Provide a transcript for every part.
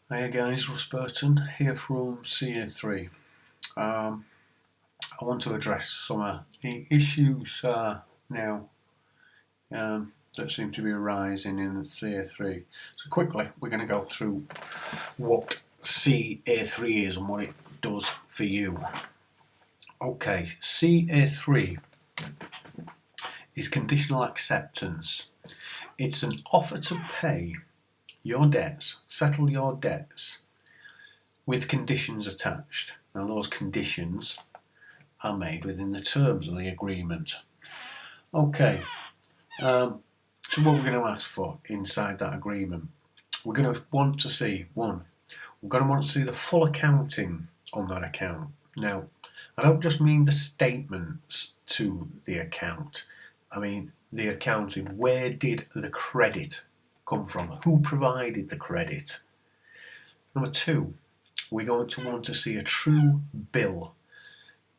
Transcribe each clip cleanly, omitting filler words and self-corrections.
Hiya guys, Russ Burton here from Ca3. I want to address some of the issues now that seem to be arising in Ca3. So quickly, we're going to go through what Ca3 is and what it does for you. Okay, Ca3 is conditional acceptance. It's an offer to pay your debts, settle your debts, with conditions attached. Now those conditions are made within the terms of the agreement. Okay, so what we're going to ask for inside that agreement, we're going to want to see, one, we're going to want to see the full accounting on that account. Now, I don't just mean the statements to the account, I mean the accounting. Where did the credit come from? Who provided the credit? Number two, we're going to want to see a true bill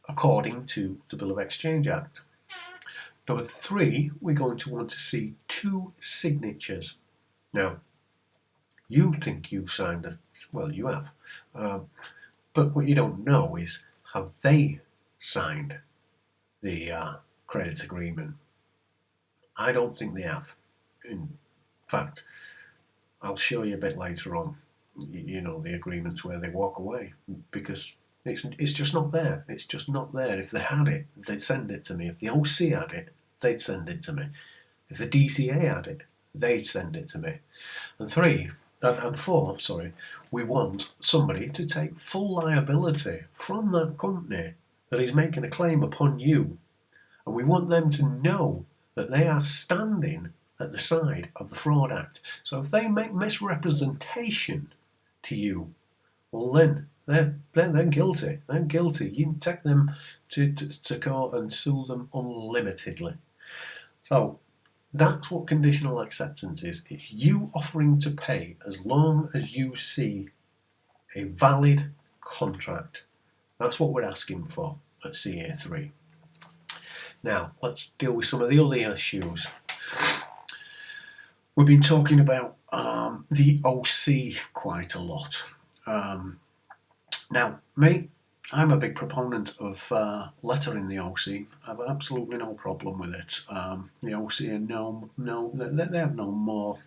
according to the Bill of Exchange Act. Number three, we're going to want to see two signatures. Now, you think you signed it, well, you have, but what you don't know is, have they signed the credit agreement? I don't think they have. In fact, I'll show you a bit later on, you know, the agreements where they walk away, because it's just not there. It's just not there. If they had it, they'd send it to me. If the OC had it, they'd send it to me. If the DCA had it, they'd send it to me. And four, we want somebody to take full liability from that company that is making a claim upon you. And we want them to know that they are standing at the side of the Fraud Act. So if they make misrepresentation to you, well then they're guilty. They're guilty. You can take them to court and sue them unlimitedly. So that's what conditional acceptance is. It's you offering to pay as long as you see a valid contract. That's what we're asking for at Ca3. Now, let's deal with some of the other issues. We've been talking about the OC quite a lot. Now, I'm a big proponent of lettering the OC. I have absolutely no problem with it. The OC are they have no more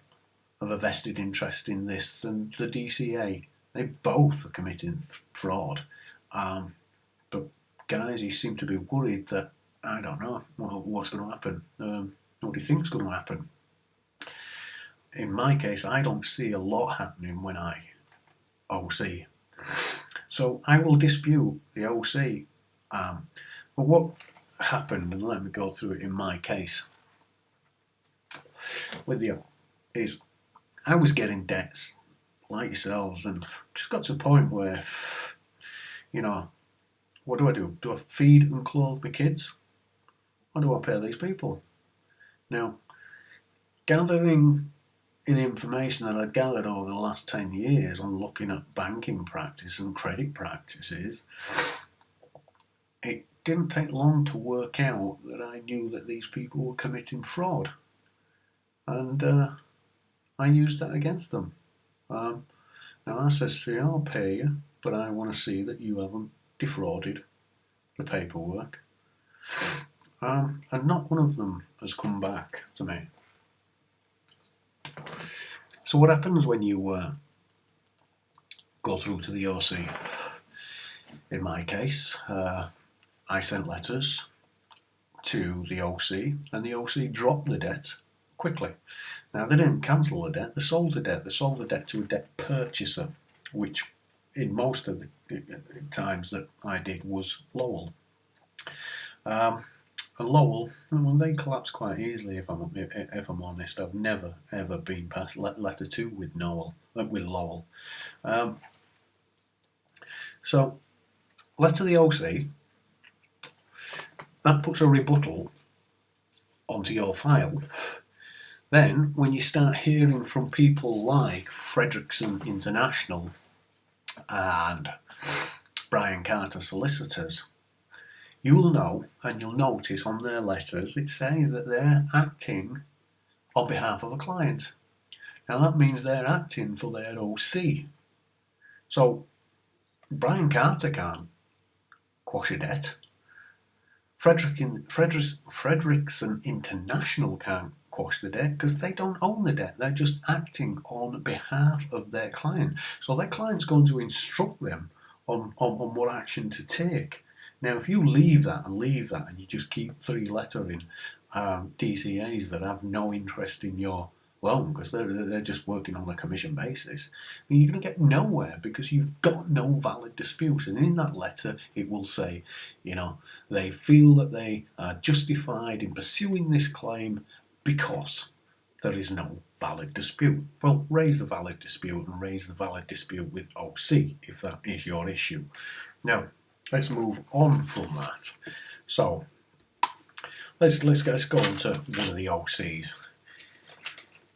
of a vested interest in this than the DCA. They both are committing fraud. But guys, you seem to be worried that, I don't know, what's going to happen. What do you think is going to happen? In my case, I don't see a lot happening when I OC. So I will dispute the OC. But what happened, and let me go through it in my case with you, is I was getting debts like yourselves, and just got to a point where, you know, what do? Do I feed and clothe my kids? Or do I pay these people? Now, gathering in the information that I gathered over the last 10 years on looking at banking practice and credit practices, it didn't take long to work out that I knew that these people were committing fraud. And I used that against them. Now I said, see, I'll pay you, but I want to see that you haven't defrauded the paperwork. And not one of them has come back to me. So what happens when you go through to the OC? In my case, I sent letters to the OC, and the OC dropped the debt quickly. Now, they didn't cancel the debt, they sold the debt. They sold the debt to a debt purchaser, which in most of the times that I did was Lowell. And Lowell, well, they collapsed quite easily, if I'm honest. I've never, ever been past letter 2 with Lowell. So, letter the OC, that puts a rebuttal onto your file. Then, when you start hearing from people like Fredrickson International and Brian Carter Solicitors, you'll know, and you'll notice on their letters, it says that they're acting on behalf of a client. Now that means they're acting for their OC. So Brian Carter can't quash a debt. Frederickson International can't quash the debt because they don't own the debt. They're just acting on behalf of their client. So their client's going to instruct them on what action to take. Now, if you leave that and you just keep three-lettering DCAs that have no interest in your loan because they're just working on a commission basis, then you're going to get nowhere because you've got no valid dispute. And in that letter, it will say, they feel that they are justified in pursuing this claim because there is no valid dispute. Well, raise the valid dispute and raise the valid dispute with OC if that is your issue. Now, let's move on from that. So, let's go on to one of the OCs.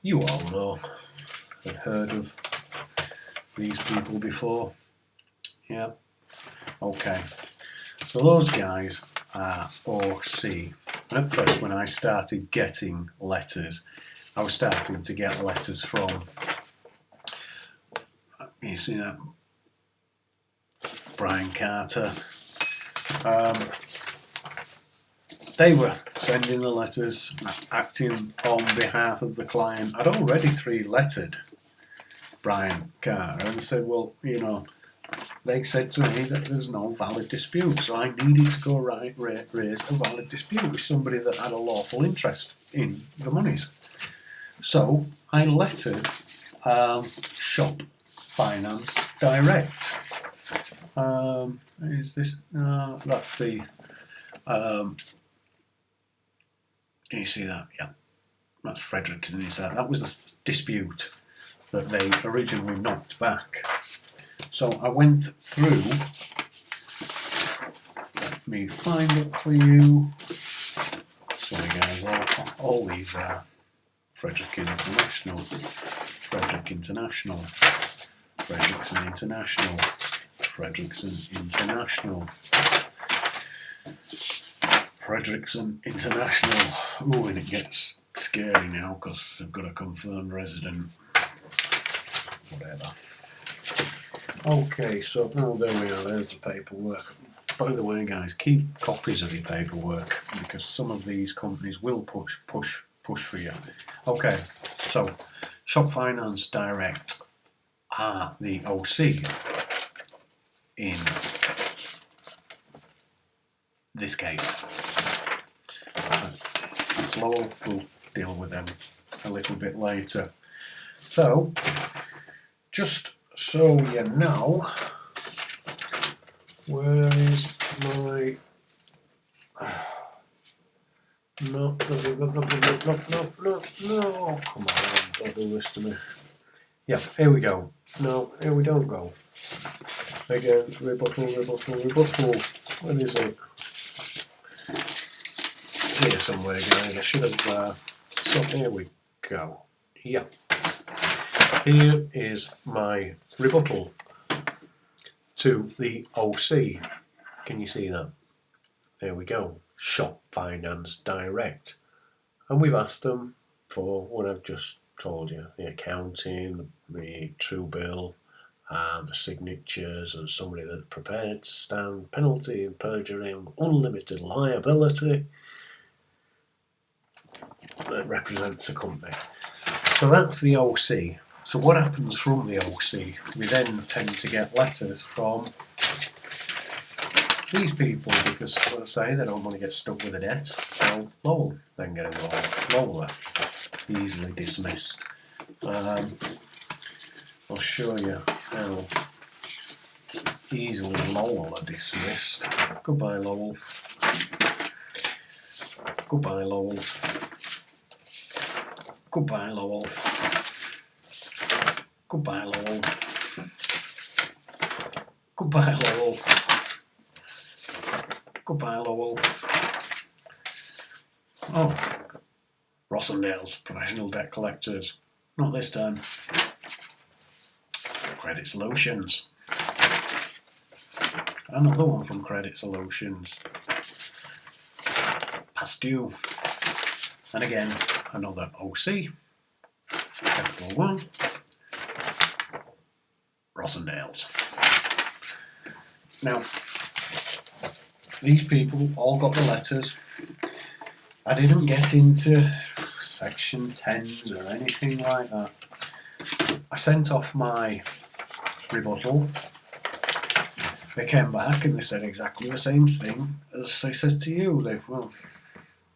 You all know, I've heard of these people before. Yeah. Okay. So those guys are OC. And at first, when I started getting letters, I was starting to get letters from, you see that, Brian Carter. They were sending the letters, acting on behalf of the client. I'd already three-lettered Brian Carter and said, well, they said to me that there's no valid dispute, so I needed to go raise a valid dispute with somebody that had a lawful interest in the monies. So I lettered Shop Finance Direct. Is this? That's the. Can you see that? Yeah, that's Frederick. That was the dispute that they originally knocked back. So I went through. Let me find it for you. Sorry guys, all these are Frederick International, Frederickson International, Frederickson International. Ooh, and it gets scary now because I've got a confirmed resident. Whatever. Okay, so there we are, there's the paperwork. By the way guys, keep copies of your paperwork because some of these companies will push for you. Okay, so Shop Finance Direct are the OC in this case. It's Lowell, we'll deal with them a little bit later. So, just so you know, where is my... No, come on, don't do this to me. Yeah, here we go. No, here we don't go. Again, rebuttal. Where is it? Here somewhere, guys. I should have... so here we go. Yeah. Here is my rebuttal to the OC. Can you see that? There we go. Shop Finance Direct. And we've asked them for what I've just told you. The accounting, the true bill, the signatures, and somebody that's prepared to stand penalty of perjury and unlimited liability that represents a company. So that's the OC. So what happens from the OC? We then tend to get letters from these people because, as I say, they don't want to get stuck with a debt. So Lowell then get involved. Lowell are easily dismissed. I'll show you how easily Lowell are dismissed. Goodbye, Lowell. Goodbye, Lowell. Goodbye, Lowell. Goodbye, Lowell. Goodbye, Lowell. Goodbye, Lowell. Oh, Rossendale's Professional Debt Collectors. Not this time. Credit Solutions. Another one from Credit Solutions. Past due. And again, another OC. Capital 1. Rossendale's. Now, these people all got the letters. I didn't get into section 10s or anything like that. I sent off my rebuttal. They came back and they said exactly the same thing as they said to you. Well,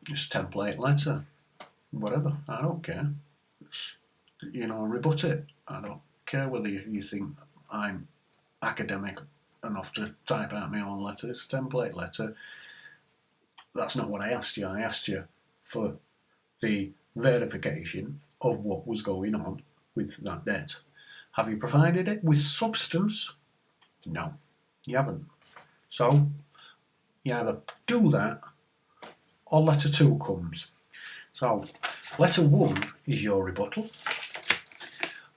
just template letter, whatever, I don't care. Rebut it. I don't care whether you think I'm academic enough to type out my own letter. It's a template letter. That's not what I asked you. I asked you for the verification of what was going on with that debt. Have you provided it with substance? No, you haven't. So you either do that or letter 2 comes. So letter 1 is your rebuttal.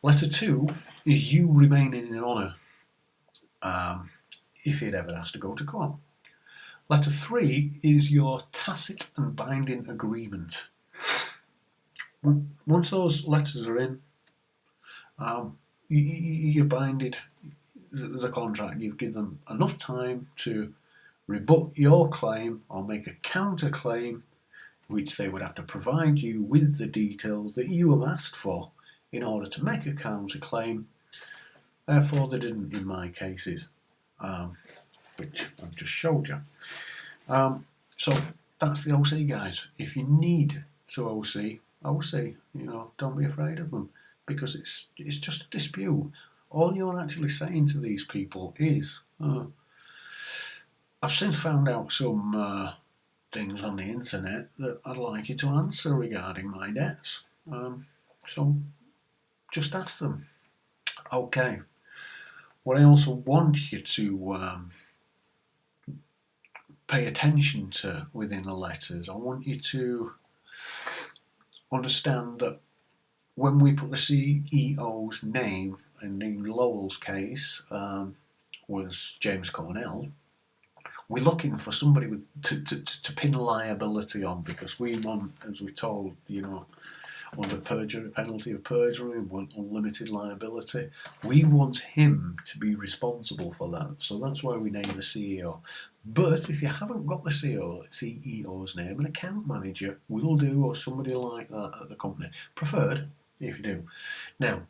Letter 2 is you remaining in honour if it ever has to go to court. Letter 3 is your tacit and binding agreement. Once those letters are in, you binded the contract. You've given them enough time to rebut your claim or make a counterclaim, which they would have to provide you with the details that you have asked for in order to make a counterclaim. Therefore, they didn't in my cases, which I've just showed you. So that's the OC, guys. If you need to OC, don't be afraid of them, because it's just a dispute. All you're actually saying to these people is, I've since found out some things on the internet that I'd like you to answer regarding my debts. So just ask them. Okay. What I also want you to pay attention to within the letters, I want you to understand that when we put the CEO's name, and in Lowell's case was James Cornell, we're looking for somebody to pin liability on, because we want, as we told, under perjury, penalty of perjury, we want unlimited liability. We want him to be responsible for that. So that's why we name the CEO. But if you haven't got the CEO's name, an account manager will do, or somebody like that at the company. Preferred, if you do. Now,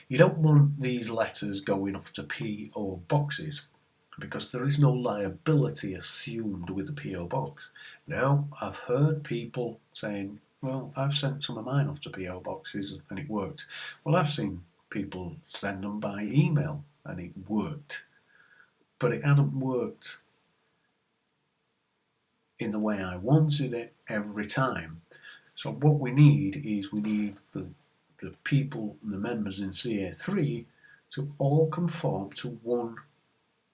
you don't want these letters going off to PO boxes, because there is no liability assumed with the PO box. Now, I've heard people saying, well, I've sent some of mine off to PO boxes and it worked. Well, I've seen people send them by email and it worked. But it hadn't worked in the way I wanted it every time. So what we need is the people, the members in Ca3 to all conform to one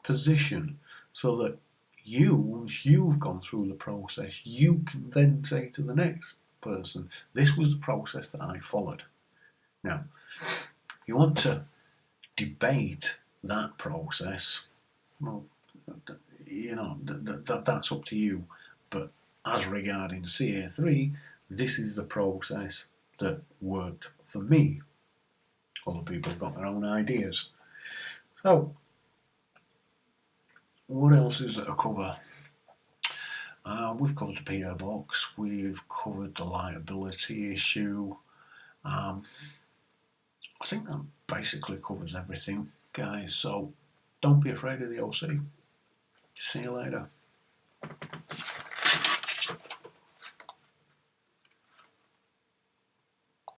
position, so that once you've gone through the process, you can then say to the next person, this was the process that I followed. Now, you want to debate that process, well, that's up to you. But as regarding Ca3, this is the process that worked for me. Other people have got their own ideas. So, what else is there to cover? We've covered the PO box, we've covered the liability issue. I think that basically covers everything, guys. So don't be afraid of the OC. See you later.